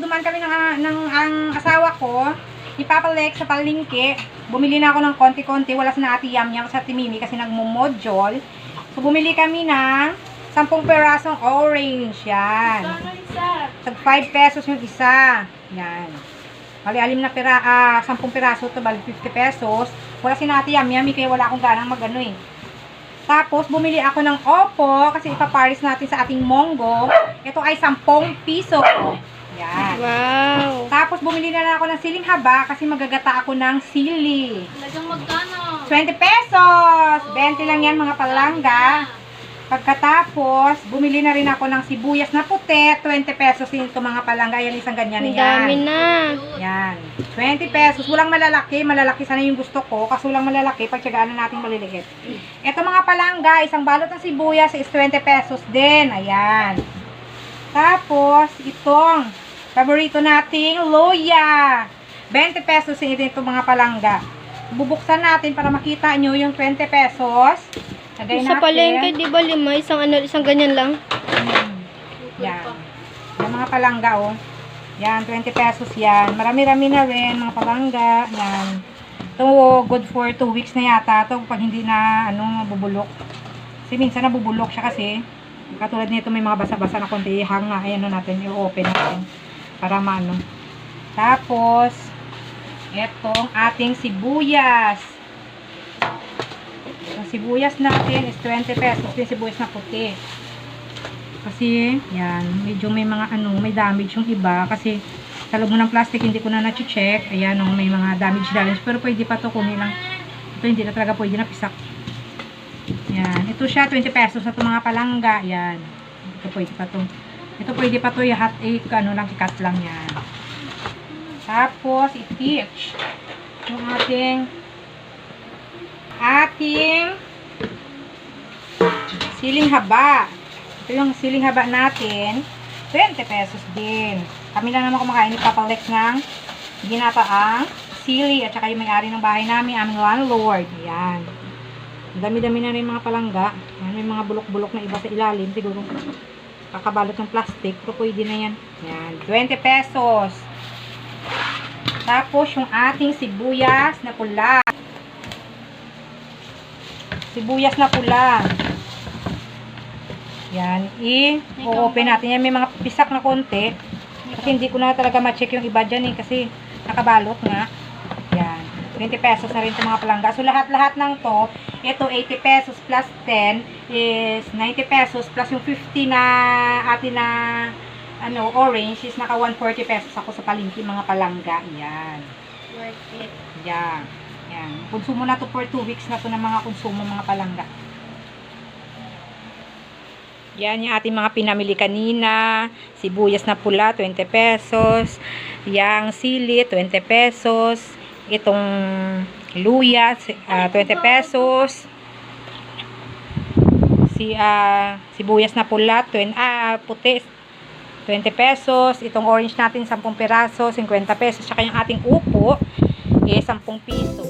dumaan kami ng asawa ko, ipapalek sa palengke. Bumili na ako ng konti-konti, wala sa Ate Yam Yam sa Timimi kasi nagmumodjol. So, bumili kami ng 10 perasong orange. Yan. Tag 5 pesos yung isa. Yan. Bali, 10 piraso to, bali 50 pesos. Wala si Ate Yam Yam, kaya wala akong ganang magano eh. Tapos, bumili ako ng opo kasi ipaparis natin sa ating monggo. Ito ay 10 piso. Yan. Wow. Tapos, bumili na lang ako ng siling haba kasi magagata ako ng sili. Talagang magkano? 20 pesos! 20 lang yan mga palangga. Pagkatapos, bumili na rin ako ng sibuyas na puti. 20 pesos din ito mga palangga. Yan, isang ganyan Ang yan. dami na. Yan. 20 pesos. Walang malalaki. Malalaki sana yung gusto ko. Kaso walang malalaki. Pagtsagaan na natin maliliit. Ito mga palangga, isang balot ng sibuyas is 20 pesos din. Ayan. Tapos, itong paborito nating luya. 20 pesos din ito mga palangga. Bubuksan natin para makita nyo yung 20 pesos. Lagay Sa palengke, di ba 5? Isang ganyan lang. Yan. Yung mga palangga, oh. Yan, 20 pesos yan. Marami-rami na rin, mga palangga. Yan. Ito, good for 2 weeks na yata. Ito, pag hindi na, bubulok. Kasi minsan nabubulok siya kasi. Katulad nito, may mga basa-basa na konti. Hang nga, ayan natin, i-open natin. Para maano. Tapos, etong ating sibuyas. Ang sibuyas natin is 20 pesos. Yung sibuyas na puti. Kasi, yan, medyo may mga may damage yung iba. Kasi, sa loob ng plastic, hindi ko na na-check. Ayan, may mga damage. Pero pwede pa to kunin lang. Ito, hindi na talaga pwede na pisak. Yan. Ito siya, 20 pesos na ito mga palangga. Yan. Ito pwede pa to. Ito pwede pa to, hot egg, lang, ikat lang yan. Tapos, i-teach yung ating siling haba. Ito yung siling haba natin. 20 pesos din. Kami lang naman kumakain ni Papa Lex ng ginataang sili at saka yung may-ari ng bahay namin, aming landlord. Ayan. Dami-dami na rin mga palangga. Ayan, may mga bulok-bulok na iba sa ilalim. Siguro kakabalot ng plastic. Pero pwede na yan. Ayan. 20 pesos. Tapos yung ating sibuyas na pula. Sibuyas na pula. Yan. I-open natin. Yan, may mga pisak na konti. Kasi hindi ko na talaga ma-check yung iba dyan kasi nakabalot nga. Yan. 20 pesos na rin itong mga palangga. So, lahat-lahat ng to, ito 80 pesos plus 10 is 90 pesos plus yung 50 na atin na orange is naka 140 pesos ako sa palengke mga palangga. Yan. Worth it. Yan. Yan. Konsumo na to for 2 weeks na to ng mga konsumo mga palangga. Yan yung ating mga pinamili kanina. Sibuyas na pula, 20 pesos. Yang sili, 20 pesos. Itong luya, 20 pesos. Sibuyas na pula, puti, 20 pesos. Itong orange natin, 10 piraso, 50 pesos. Saka yung ating upo, 10 piso.